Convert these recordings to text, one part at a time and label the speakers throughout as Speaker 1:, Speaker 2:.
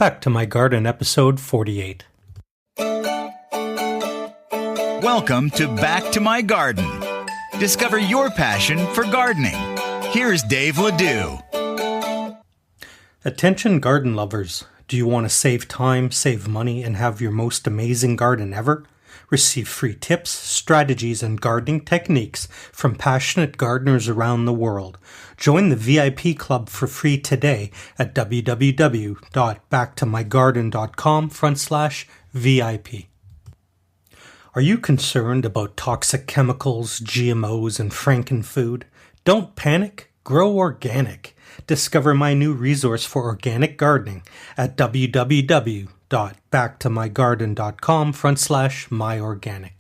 Speaker 1: Back to My Garden, episode 48.
Speaker 2: Welcome to Back to My Garden. Discover your passion for gardening. Here's Dave Ledoux.
Speaker 1: Attention garden lovers. Do you want to save time, save money, and have your most amazing garden ever? Receive free tips, strategies, and gardening techniques from passionate gardeners around the world. Join the VIP club for free today at www.backtomygarden.com/VIP. Are you concerned about toxic chemicals, GMOs, and frankenfood? Don't panic. Grow organic. Discover my new resource for organic gardening at www.backtomygarden.com/myorganic.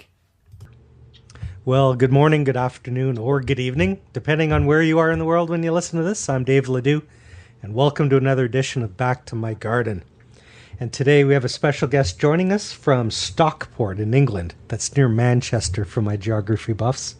Speaker 1: Well, good morning, good afternoon, or good evening, depending on where you are in the world when you listen to this. I'm Dave Ledoux, and welcome to another edition of Back to My Garden. And today we have a special guest joining us from Stockport in England. That's near Manchester for my geography buffs.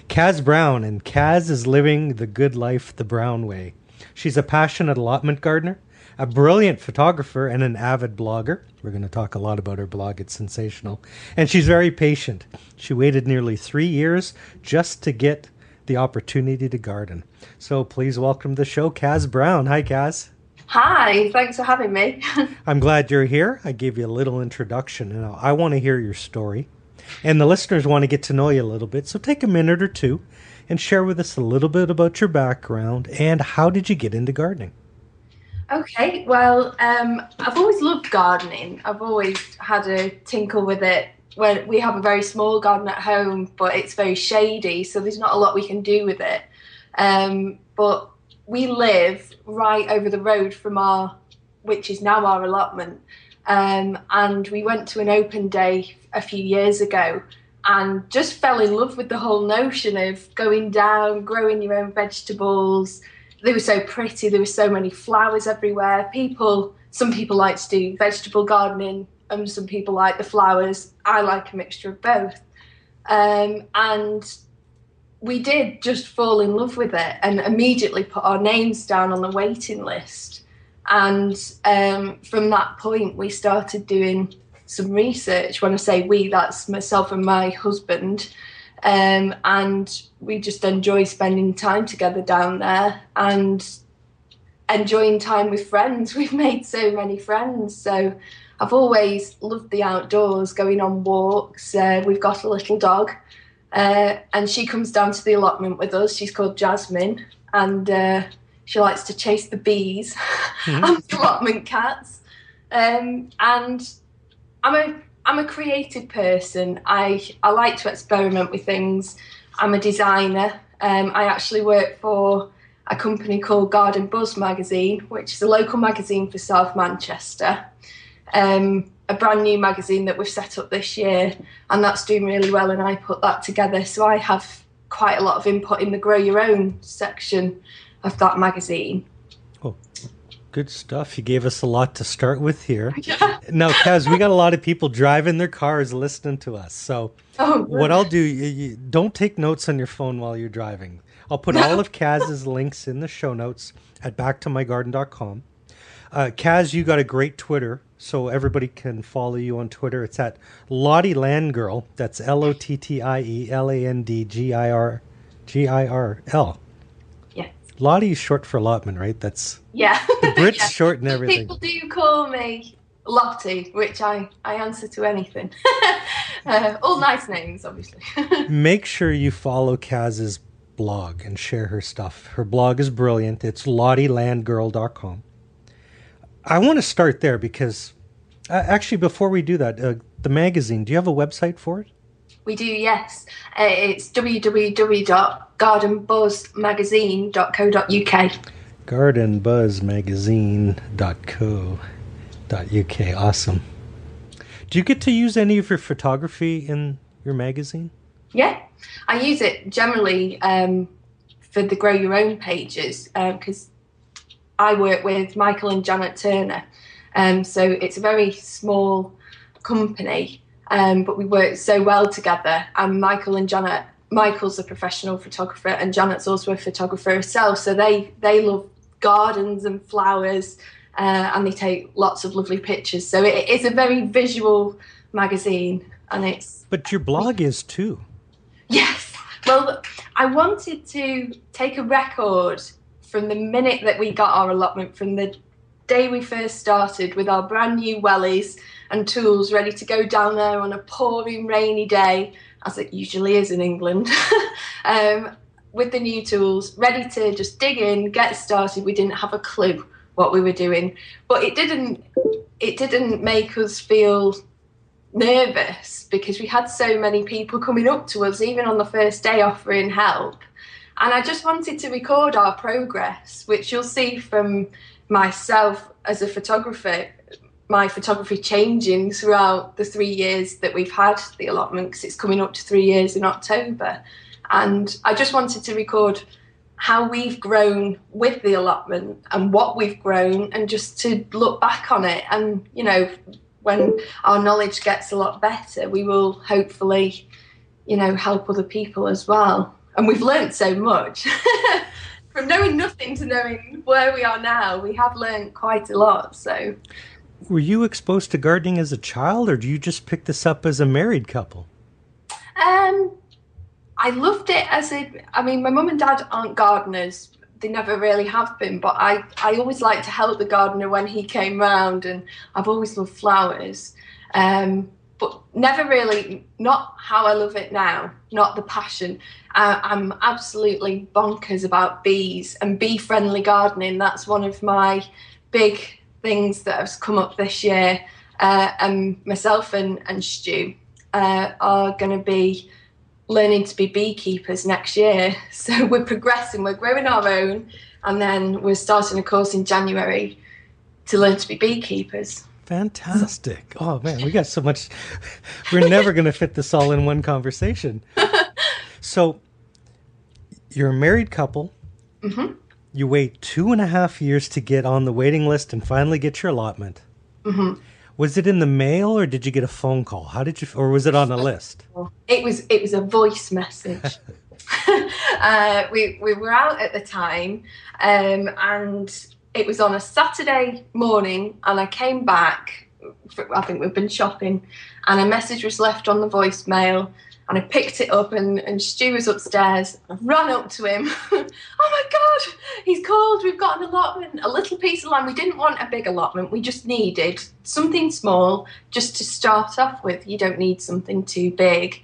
Speaker 1: Kaz Brown, and Kaz is living the good life the Brown way. She's a passionate allotment gardener, a brilliant photographer, and an avid blogger. We're going to talk a lot about her blog. It's sensational. And she's very patient. She waited nearly 3 years just to get the opportunity to garden. So please welcome to the show, Kaz Brown. Hi, Kaz.
Speaker 3: Hi, thanks for having me.
Speaker 1: I'm glad you're here. I gave you a little introduction, and I want to hear your story. And the listeners want to get to know you a little bit, so take a minute or two and share with us a little bit about your background and how did you get into gardening?
Speaker 3: Okay, well, I've always loved gardening. I've always had a tinkle with it. When we have a very small garden at home, but it's very shady, so there's not a lot we can do with it. But we live right over the road from which is now our allotment. And we went to an open day a few years ago and just fell in love with the whole notion of going down, growing your own vegetables. They were so pretty. There were so many flowers everywhere. Some people like to do vegetable gardening, and some people like the flowers. I like a mixture of both. And we did just fall in love with it and immediately put our names down on the waiting list. And from that point, we started doing some research. When I say we, that's myself and my husband. And we just enjoy spending time together down there and enjoying time with friends. We've made so many friends. So I've always loved the outdoors, going on walks. We've got a little dog. And she comes down to the allotment with us. She's called Jasmine. And she likes to chase the bees and the allotment cats. And I'm a creative person. I like to experiment with things. I'm a designer. I actually work for a company called Garden Buzz magazine, which is a local magazine for South Manchester. A brand new magazine that we've set up this year, and that's doing really well, and I put that together. So I have quite a lot of input in the Grow Your Own section of that magazine.
Speaker 1: Oh, good stuff. You gave us a lot to start with here. Yeah. Now, Kaz, we got a lot of people driving their cars listening to us. So what I'll do, you don't take notes on your phone while you're driving. I'll put all of Kaz's links in the show notes at backtomygarden.com. Kaz, you got a great Twitter, so everybody can follow you on Twitter. It's at Lottie Landgirl. That's LOTTIELANDGIRL.
Speaker 3: Yeah.
Speaker 1: Lottie is short for allotment, right? That's
Speaker 3: the
Speaker 1: Brits
Speaker 3: yeah.
Speaker 1: short and everything.
Speaker 3: People do call me Lottie, which I answer to anything. All nice names, obviously.
Speaker 1: Make sure you follow Kaz's blog and share her stuff. Her blog is brilliant. It's lottielandgirl.com. I want to start there because, actually, before we do that, the magazine, do you have a website for it?
Speaker 3: We do, yes. It's www.gardenbuzzmagazine.co.uk.
Speaker 1: Gardenbuzzmagazine.co.uk. Awesome. Do you get to use any of your photography in your magazine?
Speaker 3: Yeah, I use it generally for the Grow Your Own pages because I work with Michael and Janet Turner. So it's a very small company, but we work so well together. And Michael's a professional photographer and Janet's also a photographer herself. So they love gardens and flowers. and they take lots of lovely pictures. So it is a very visual magazine, and it's...
Speaker 1: But your blog is too.
Speaker 3: Yes. Well, I wanted to take a record from the minute that we got our allotment, from the day we first started with our brand new wellies and tools ready to go down there on a pouring rainy day, as it usually is in England, with the new tools, ready to just dig in, get started. We didn't have a clue what we were doing, but it didn't make us feel nervous, because we had so many people coming up to us, even on the first day, offering help. And I just wanted to record our progress, which you'll see from myself as a photographer, my photography changing throughout the 3 years that we've had the allotment, because it's coming up to 3 years in October. And I just wanted to record how we've grown with the allotment and what we've grown, and just to look back on it. And, you know, when our knowledge gets a lot better, we will hopefully, you know, help other people as well. And we've learned so much. From knowing nothing to knowing where we are now, we have learned quite a lot. So,
Speaker 1: were you exposed to gardening as a child, or do you just pick this up as a married couple?
Speaker 3: I loved it I mean, my mum and dad aren't gardeners. They never really have been, but I always liked to help the gardener when he came round, and I've always loved flowers. But never really, not how I love it now, not the passion. I'm absolutely bonkers about bees and bee-friendly gardening. That's one of my big things that has come up this year. And myself and Stu are going to be learning to be beekeepers next year. So we're progressing, we're growing our own, and then we're starting a course in January to learn to be beekeepers.
Speaker 1: Fantastic. Oh man, we got so much. We're never going to fit this all in one conversation. So you're a married couple.
Speaker 3: Mm-hmm.
Speaker 1: You wait 2.5 years to get on the waiting list and finally get your allotment.
Speaker 3: Mm-hmm.
Speaker 1: Was it in the mail, or did you get a phone call? How did you, or was it on a list?
Speaker 3: It was a voice message. We were out at the time, and it was on a Saturday morning, and I came back. I think we'd been shopping, and a message was left on the voicemail, and I picked it up, and Stu was upstairs. I ran up to him. Oh my God, he's called. We've got an allotment, a little piece of land. We didn't want a big allotment. We just needed something small just to start off with. You don't need something too big.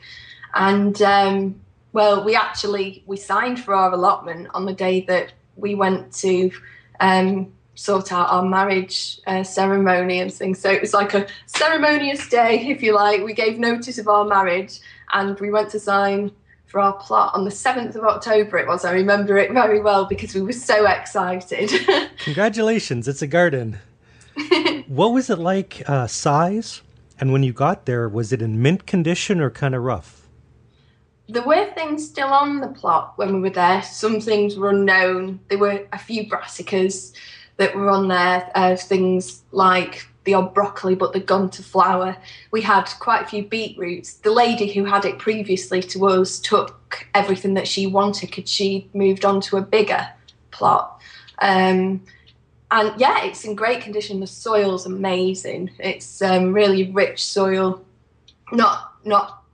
Speaker 3: And well, we signed for our allotment on the day that we went to sort out our marriage ceremony and things. So it was like a ceremonious day, if you like. We gave notice of our marriage, and we went to sign for our plot on the 7th of October it was. I remember it very well because we were so excited.
Speaker 1: Congratulations, it's a garden. What was it like size? And when you got there, was it in mint condition or kind of rough?
Speaker 3: There were things still on the plot when we were there. Some things were unknown. There were a few brassicas that were on there, things like the odd broccoli, but they'd gone to flower. We had quite a few beetroots. The lady who had it previously to us took everything that she wanted because she moved on to a bigger plot. And yeah, it's in great condition. The soil's amazing. It's really rich soil, not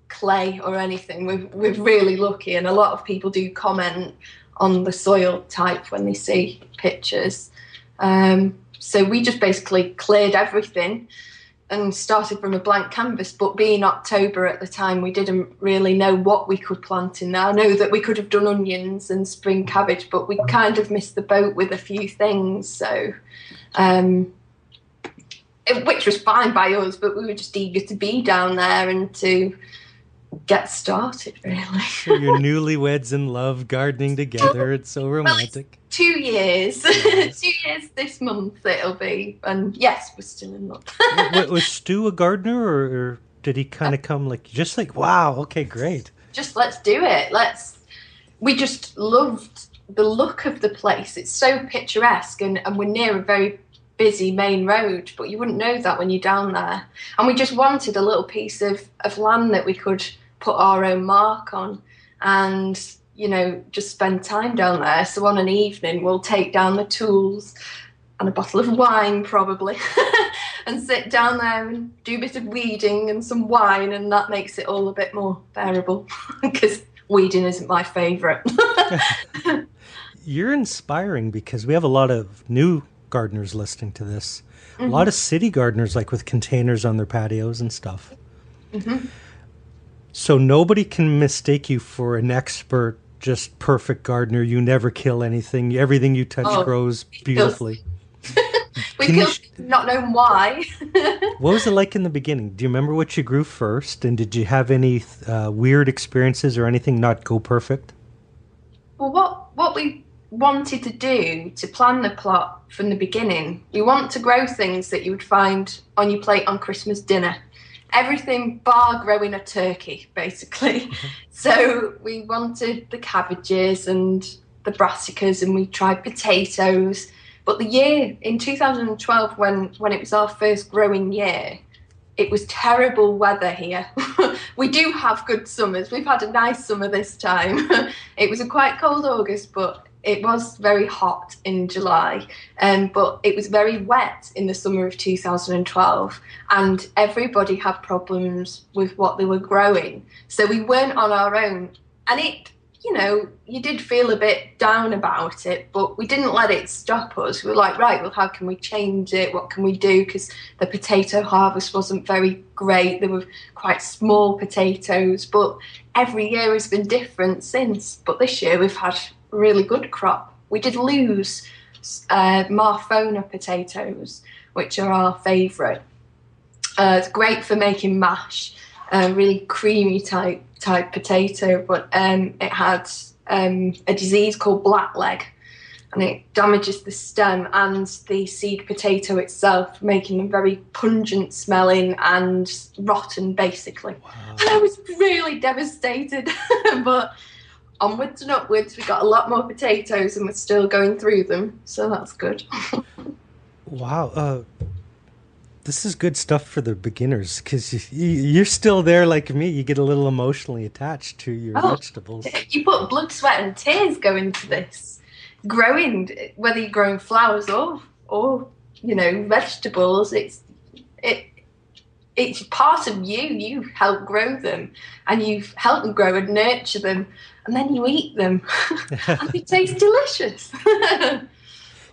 Speaker 3: clay or anything. We're really lucky, and a lot of people do comment on the soil type when they see pictures. So we just basically cleared everything and started from a blank canvas. But being October at the time, we didn't really know what we could plant in there. I know that we could have done onions and spring cabbage, but we kind of missed the boat with a few things. So, which was fine by us, but we were just eager to be down there and to get started, really.
Speaker 1: So you're newlyweds in love, gardening together. It's so romantic.
Speaker 3: Well, 2 years. Yes. 2 years this month it'll be. And yes, we're still in love.
Speaker 1: Was Stu a gardener, or did he kind of come just like, wow, okay, great.
Speaker 3: Just let's do it. We just loved the look of the place. It's so picturesque, and we're near a very busy main road, but you wouldn't know that when you're down there. And we just wanted a little piece of land that we could put our own mark on and, you know, just spend time down there. So on an evening, we'll take down the tools, and a bottle of wine probably and sit down there and do a bit of weeding and some wine, and that makes it all a bit more bearable because weeding isn't my favourite.
Speaker 1: You're inspiring because we have a lot of new gardeners listening to this. A lot of city gardeners, like with containers on their patios and stuff. So nobody can mistake you for an expert, just perfect gardener. You never kill anything. Everything you touch grows beautifully.
Speaker 3: We killed not knowing why.
Speaker 1: What was it like in the beginning? Do you remember what you grew first? And did you have any weird experiences or anything not go perfect?
Speaker 3: Well, what we wanted to do to plan the plot from the beginning, we want to grow things that you would find on your plate on Christmas dinner. Everything bar growing a turkey, basically. So we wanted the cabbages and the brassicas, and we tried potatoes. But the year in 2012, when it was our first growing year, it was terrible weather here. We do have good summers. We've had a nice summer this time. It was a quite cold August, but it was very hot in July. But it was very wet in the summer of 2012, and everybody had problems with what they were growing. So we weren't on our own, and it, you know, you did feel a bit down about it, but we didn't let it stop us. We were like, right, well, how can we change it? What can we do? Because the potato harvest wasn't very great. They were quite small potatoes, but every year has been different since. But this year we've had a really good crop. We did lose Marfona potatoes, which are our favourite. It's great for making mash, really creamy type potato, but it had a disease called blackleg, and it damages the stem and the seed potato itself, making them very pungent smelling and rotten, basically. Wow. And I was really devastated, but onwards and upwards, we got a lot more potatoes and we're still going through them, so that's good.
Speaker 1: Wow. This is good stuff for the beginners, because you're still there like me. You get a little emotionally attached to your vegetables.
Speaker 3: You put blood, sweat and tears go into this. Growing, whether you're growing flowers or you know, vegetables, it's part of you. You help grow them, and you've helped them grow and nurture them, and then you eat them, and they taste delicious.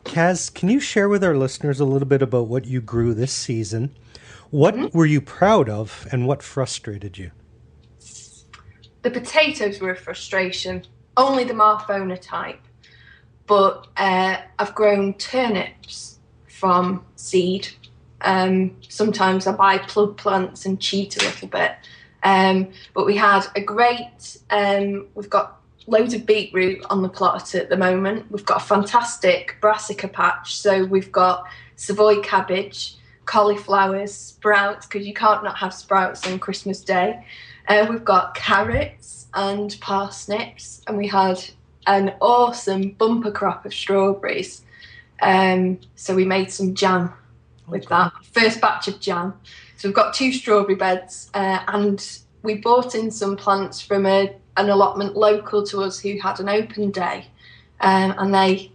Speaker 1: Kaz, can you share with our listeners a little bit about what you grew this season? What were you proud of, and what frustrated you?
Speaker 3: The potatoes were a frustration, only the Marfona type. But I've grown turnips from seed. Sometimes I buy plug plants and cheat a little bit. But we had a great, we've got loads of beetroot on the plot at the moment. We've got a fantastic brassica patch. So we've got Savoy cabbage, cauliflowers, sprouts, because you can't not have sprouts on Christmas Day. We've got carrots and parsnips, and we had an awesome bumper crop of strawberries. So we made some jam with that, first batch of jam. So we've got 2 strawberry beds, and we bought in some plants from an allotment local to us who had an open day, and they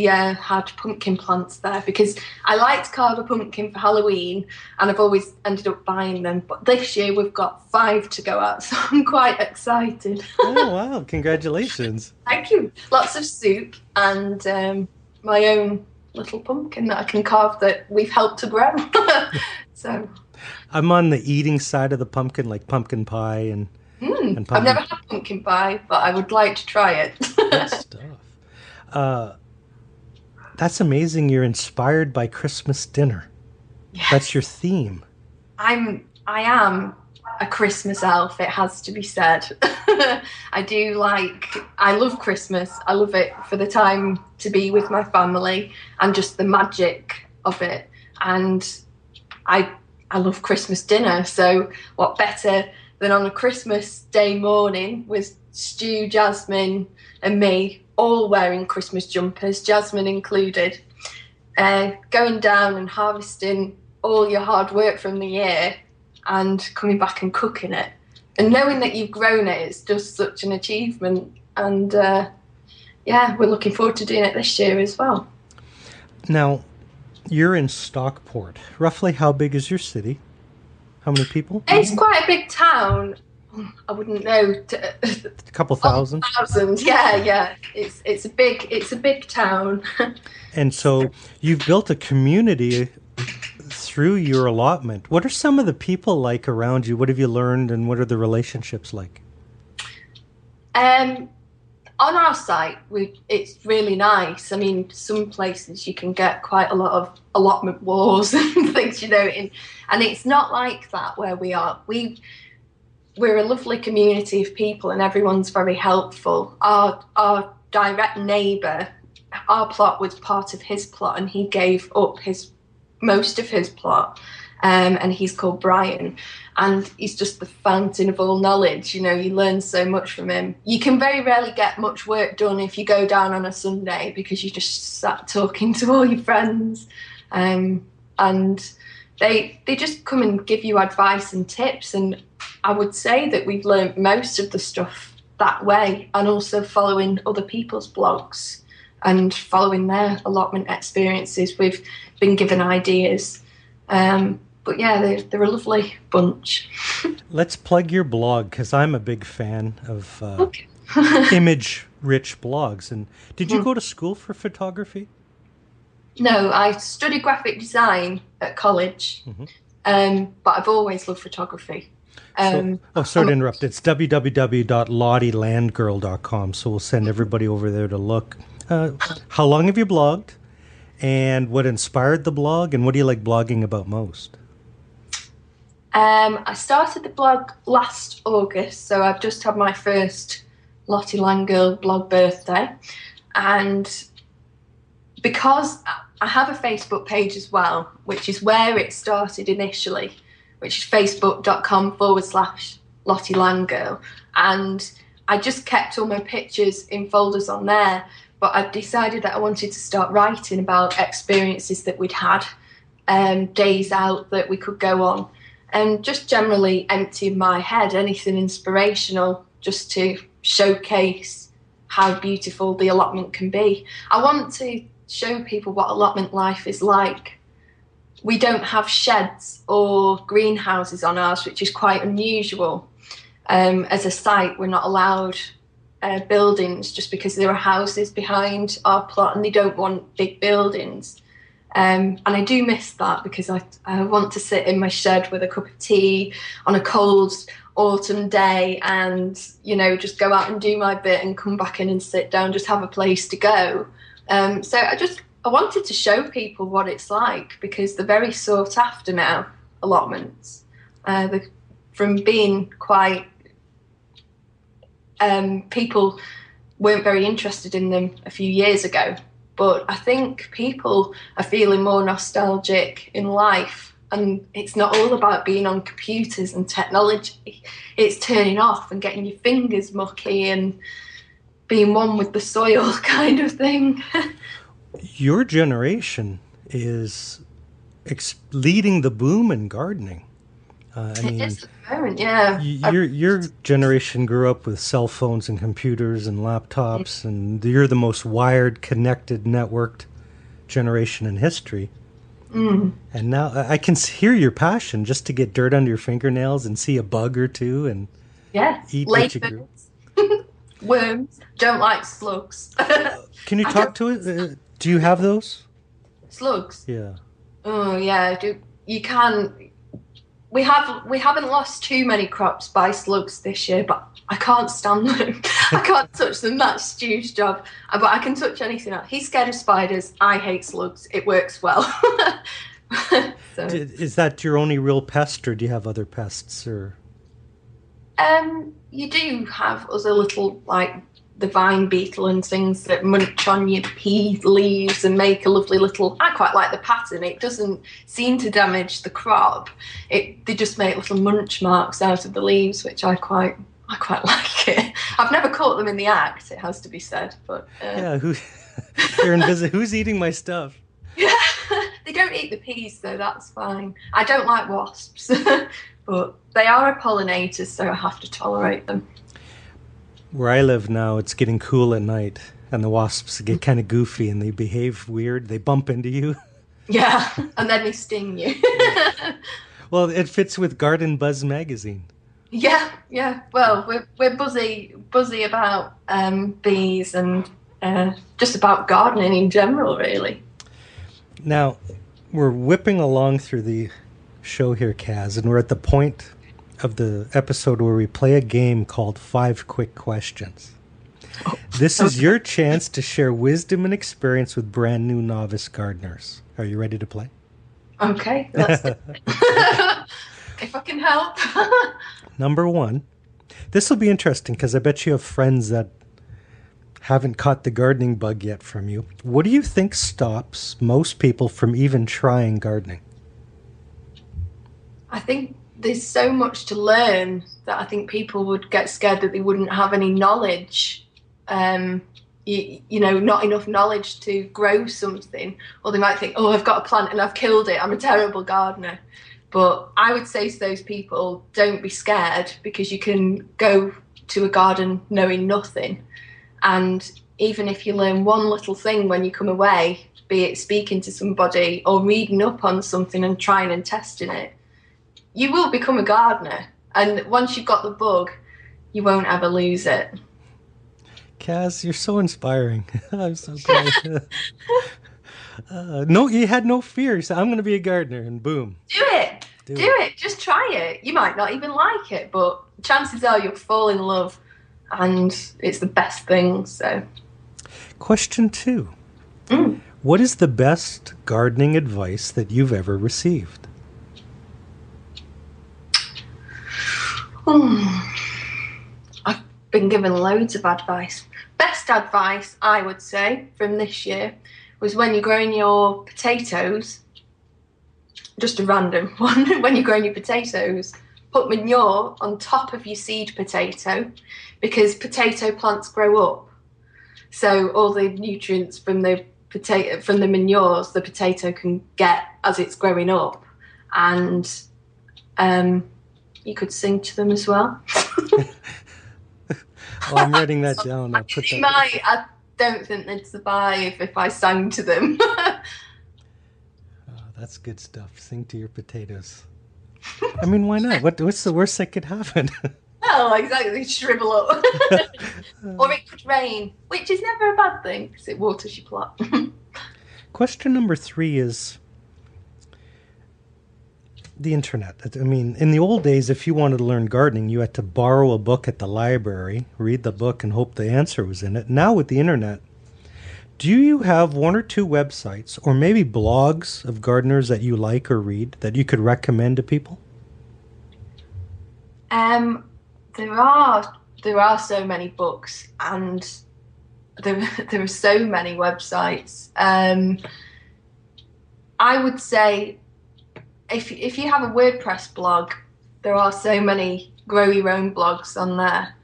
Speaker 3: had pumpkin plants there, because I like to carve a pumpkin for Halloween, and I've always ended up buying them. But this year we've got 5 to go out, so I'm quite excited.
Speaker 1: Oh, wow. Congratulations.
Speaker 3: Thank you. Lots of soup and my own little pumpkin that I can carve that we've helped to grow. So
Speaker 1: I'm on the eating side of the pumpkin, like pumpkin pie and pumpkin.
Speaker 3: I've never had pumpkin pie, but I would like to try it.
Speaker 1: Good stuff. That's amazing. You're inspired by Christmas dinner.
Speaker 3: Yes.
Speaker 1: That's your theme.
Speaker 3: I am a Christmas elf, it has to be said. I love Christmas. I love it for the time to be with my family and just the magic of it. And I love Christmas dinner. So what better than on a Christmas Day morning with Stu, Jasmine and me all wearing Christmas jumpers, Jasmine included, going down and harvesting all your hard work from the year and coming back and cooking it. And knowing that you've grown it, it's just such an achievement. And yeah, we're looking forward to doing it this year as well.
Speaker 1: Now, you're in Stockport. Roughly how big is your city? How many people?
Speaker 3: It's quite a big town. I wouldn't know.
Speaker 1: A couple thousand?
Speaker 3: Thousand, yeah. It's a big town.
Speaker 1: And so you've built a community through your allotment. What are some of the people like around you? What have you learned, and what are the relationships like?
Speaker 3: On our site, it's really nice. I mean, some places you can get quite a lot of allotment wars and things, and it's not like that where we are. We're a lovely community of people, and everyone's very helpful. Our direct neighbour, our plot was part of his plot, and he gave up most of his plot. And he's called Brian, and he's just the fountain of all knowledge. You learn so much from him. You can very rarely get much work done if you go down on a Sunday, because you just sat talking to all your friends, and they just come and give you advice and tips. And I would say that we've learned most of the stuff that way, and also following other people's blogs and following their allotment experiences. We've been given ideas. But yeah, they're a lovely bunch.
Speaker 1: Let's plug your blog, because I'm a big fan of image-rich blogs. And did you go to school for photography?
Speaker 3: No, I studied graphic design at college, but I've always loved photography.
Speaker 1: Sorry to interrupt. It's www.lottielandgirl.com, so we'll send everybody over there to look. How long have you blogged? And what inspired the blog, and what do you like blogging about most?
Speaker 3: I started the blog last August, so I've just had my first Lottie Landgirl blog birthday. And because I have a Facebook page as well, which is where it started initially, which is facebook.com/Lottie Landgirl. And I just kept all my pictures in folders on there. But I decided that I wanted to start writing about experiences that we'd had, days out that we could go on, and just generally empty my head, anything inspirational, just to showcase how beautiful the allotment can be. I want to show people what allotment life is like. We don't have sheds or greenhouses on ours, which is quite unusual. As a site, we're not allowed buildings just because there are houses behind our plot and they don't want big buildings. And I do miss that, because I want to sit in my shed with a cup of tea on a cold autumn day and, just go out and do my bit and come back in and sit down, just have a place to go. So I wanted to show people what it's like, because they're very sought after now, allotments. From being quite... people weren't very interested in them a few years ago, but I think people are feeling more nostalgic in life, and it's not all about being on computers and technology. It's turning off and getting your fingers mucky and being one with the soil kind of thing.
Speaker 1: Your generation is leading the boom in gardening.
Speaker 3: It is at the moment, yeah.
Speaker 1: Your generation grew up with cell phones and computers and laptops, and you're the most wired, connected, networked generation in history. And now I can hear your passion just to get dirt under your fingernails and see a bug or two and eat what you grew.
Speaker 3: Worms. Don't like slugs.
Speaker 1: Can you talk to it? Do you have those?
Speaker 3: Slugs?
Speaker 1: Yeah.
Speaker 3: Oh, yeah. You can... We haven't lost too many crops by slugs this year, but I can't stand them. I can't touch them. That's Stu's job. But I can touch anything else. He's scared of spiders. I hate slugs. It works well. So.
Speaker 1: Is that your only real pest, or do you have other pests? Or
Speaker 3: you do have other little, like the vine beetle and things that munch on your pea leaves and make a lovely little... I quite like the pattern. It doesn't seem to damage the crop. They just make little munch marks out of the leaves, which I quite like it. I've never caught them in the act, it has to be said. But
Speaker 1: yeah, they're invisible. Who's eating my stuff?
Speaker 3: Yeah, they don't eat the peas, though. That's fine. I don't like wasps, but they are pollinators, so I have to tolerate them.
Speaker 1: Where I live now, it's getting cool at night, And the wasps get kind of goofy and they behave weird. They bump into you.
Speaker 3: Yeah, and then they sting you.
Speaker 1: Well, it fits with Garden Buzz magazine.
Speaker 3: Yeah. Well, we're buzzy about bees and just about gardening in general, really.
Speaker 1: Now, we're whipping along through the show here, Kaz, and we're at the point of the episode where we play a game called 5 Quick Questions. This is your chance to share wisdom and experience with brand new novice gardeners. Are you ready to play?
Speaker 3: Okay, let's do it. If I can help.
Speaker 1: Number 1. This will be interesting because I bet you have friends that haven't caught the gardening bug yet from you. What do you think stops most people from even trying gardening?
Speaker 3: I think there's so much to learn that I think people would get scared that they wouldn't have any knowledge. Not enough knowledge to grow something, or they might think, oh, I've got a plant and I've killed it, I'm a terrible gardener. But I would say to those people, don't be scared, because you can go to a garden knowing nothing, and even if you learn one little thing when you come away, be it speaking to somebody or reading up on something and trying and testing it, you will become a gardener, and once you've got the bug, you won't ever lose it.
Speaker 1: Kaz, you're so inspiring. I'm so glad. No, you had no fear. You said, I'm going to be a gardener, and boom.
Speaker 3: Do it. Do it. Just try it. You might not even like it, but chances are you'll fall in love, and it's the best thing. So,
Speaker 1: Question 2. What is the best gardening advice that you've ever received?
Speaker 3: I've been given loads of advice. Best advice, I would say, from this year was when you're growing your potatoes, just a random one, when you're growing your potatoes, put manure on top of your seed potato, because potato plants grow up. So all the nutrients from the manures the potato can get as it's growing up, and you could sing to them as well.
Speaker 1: Well, I'm writing that down. I'll put that.
Speaker 3: I don't think they'd survive if I sang to them.
Speaker 1: Oh, that's good stuff. Sing to your potatoes. I mean, why not? What's the worst that could happen?
Speaker 3: Oh, exactly. Shrivel up. Or it could rain, which is never a bad thing because it waters your plot.
Speaker 1: Question number 3 is the internet. I mean, in the old days, if you wanted to learn gardening, you had to borrow a book at the library, read the book, and hope the answer was in it. Now with the internet, do you have 1 or 2 websites or maybe blogs of gardeners that you like or read that you could recommend to people?
Speaker 3: There are so many books, and there are so many websites. I would say if you have a WordPress blog, there are so many grow your own blogs on there.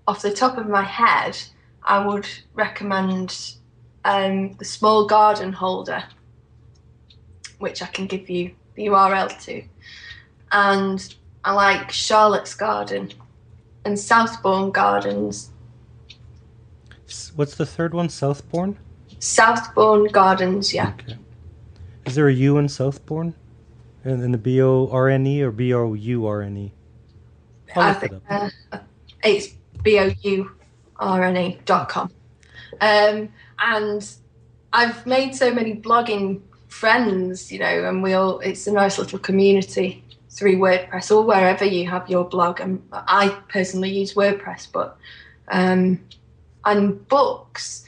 Speaker 3: Off the top of my head, I would recommend the Small Garden Holder, which I can give you the URL to. And I like Charlotte's Garden and Southbourne Gardens.
Speaker 1: What's the third one? Southbourne?
Speaker 3: Southbourne Gardens, yeah.
Speaker 1: Okay. Is there a U in Southbourne? In the B-O-R-N-E or B-O-U-R-N-E?
Speaker 3: I think it's BOURNE.com. And I've made so many blogging friends, and it's a nice little community through WordPress or wherever you have your blog. And I personally use WordPress, but and books.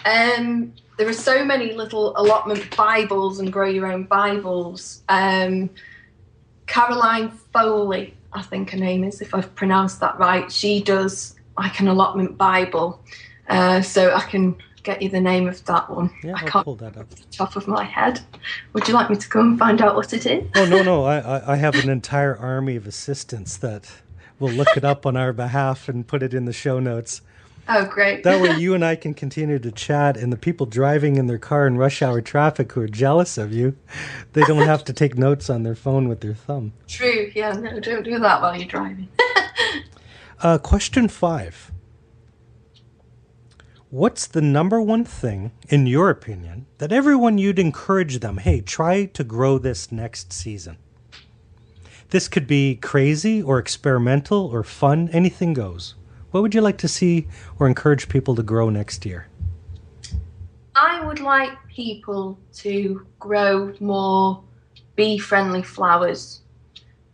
Speaker 3: There are so many little allotment Bibles and grow your own Bibles. Caroline Foley, I think her name is, if I've pronounced that right. She does like an allotment Bible. So I can get you the name of that one.
Speaker 1: Yeah,
Speaker 3: I
Speaker 1: I'll
Speaker 3: can't
Speaker 1: pull that up.
Speaker 3: off the top of my head. Would you like me to come and find out what it is?
Speaker 1: Oh, no. I have an entire army of assistants that will look it up on our behalf and put it in the show notes.
Speaker 3: Oh, great.
Speaker 1: That way you and I can continue to chat, and the people driving in their car in rush hour traffic who are jealous of you, they don't have to take notes on their phone with their thumb.
Speaker 3: True. Yeah, no, don't do that while you're driving.
Speaker 1: Question 5. What's the number one thing, in your opinion, that everyone you'd encourage them, hey, try to grow this next season? This could be crazy or experimental or fun, anything goes. What would you like to see or encourage people to grow next year?
Speaker 3: I would like people to grow more bee-friendly flowers,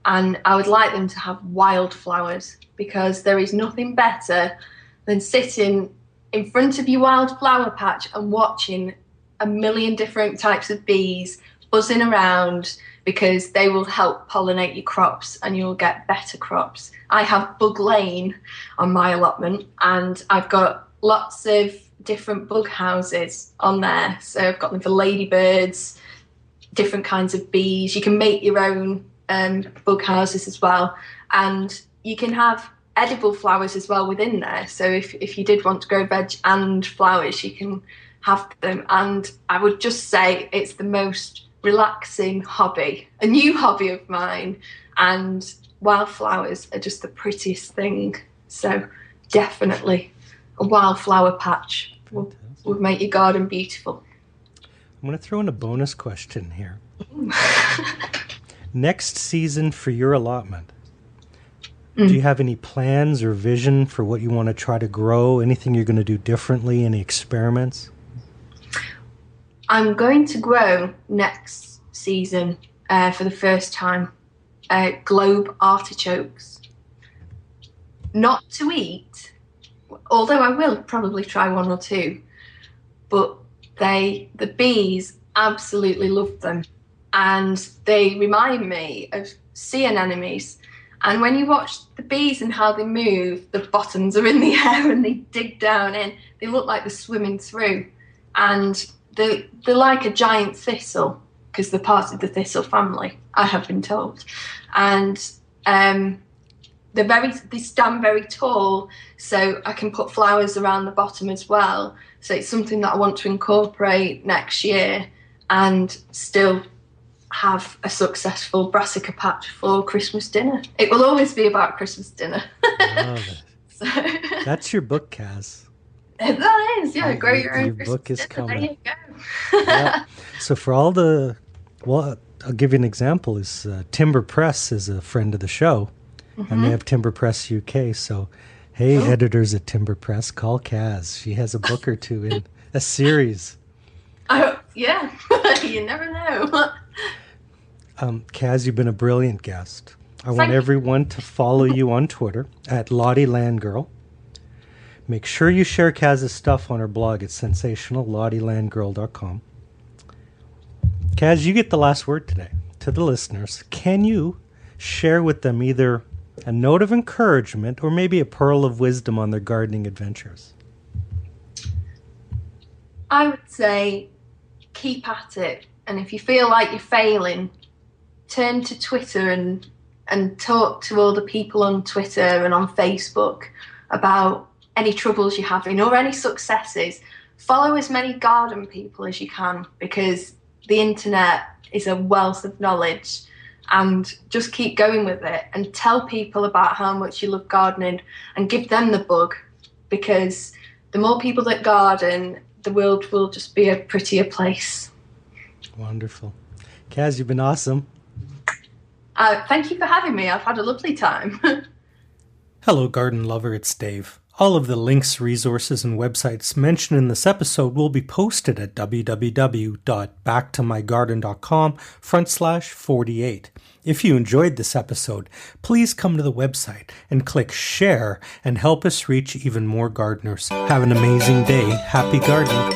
Speaker 3: and I would like them to have wildflowers, because there is nothing better than sitting in front of your wildflower patch and watching a million different types of bees buzzing around, because they will help pollinate your crops and you'll get better crops. I have Bug Lane on my allotment, and I've got lots of different bug houses on there. So I've got them for ladybirds, different kinds of bees. You can make your own bug houses as well, and you can have edible flowers as well within there. So if you did want to grow veg and flowers, you can have them. And I would just say it's the most relaxing hobby, a new hobby of mine, and wildflowers are just the prettiest thing. So definitely a wildflower patch would make your garden beautiful.
Speaker 1: I'm going to throw in a bonus question here. Next season for your allotment, do you have any plans or vision for what you want to try to grow? Anything you're going to do differently? Any experiments?
Speaker 3: I'm going to grow next season for the first time globe artichokes. Not to eat, although I will probably try one or two, but the bees absolutely love them, and they remind me of sea anemones. And when you watch the bees and how they move, the bottoms are in the air and they dig down in. They look like they're swimming through. And they're like a giant thistle, because they're part of the thistle family, I have been told. And they stand very tall, so I can put flowers around the bottom as well. So it's something that I want to incorporate next year and still have a successful brassica patch for Christmas dinner. It will always be about Christmas dinner.
Speaker 1: Love it.
Speaker 3: So
Speaker 1: That's your book, Kaz.
Speaker 3: that is, yeah. Grow your own
Speaker 1: Your
Speaker 3: Christmas
Speaker 1: book is
Speaker 3: dinner.
Speaker 1: coming.
Speaker 3: There you go.
Speaker 1: Yeah. So for all well, I'll give you an example. Is Timber Press is a friend of the show, and they have Timber Press UK. So, hey, editors at Timber Press, call Kaz. She has a book or two in a series.
Speaker 3: Oh, yeah. You never know.
Speaker 1: Kaz, you've been a brilliant guest. I want everyone to follow you on Twitter at Lottie Landgirl. Make sure you share Kaz's stuff on her blog. It's sensational, lottielandgirl.com. Kaz, you get the last word today. To the listeners, can you share with them either a note of encouragement or maybe a pearl of wisdom on their gardening adventures?
Speaker 3: I would say keep at it. And if you feel like you're failing, turn to Twitter and talk to all the people on Twitter and on Facebook about any troubles you're having or any successes. Follow as many garden people as you can, because the internet is a wealth of knowledge, and just keep going with it and tell people about how much you love gardening and give them the bug, because the more people that garden, the world will just be a prettier place.
Speaker 1: Wonderful. Kaz, you've been awesome.
Speaker 3: Thank you for having me. I've had a lovely time.
Speaker 1: Hello, garden lover. It's Dave. All of the links, resources, and websites mentioned in this episode will be posted at www.backtomygarden.com/48. If you enjoyed this episode, please come to the website and click share and help us reach even more gardeners. Have an amazing day. Happy gardening.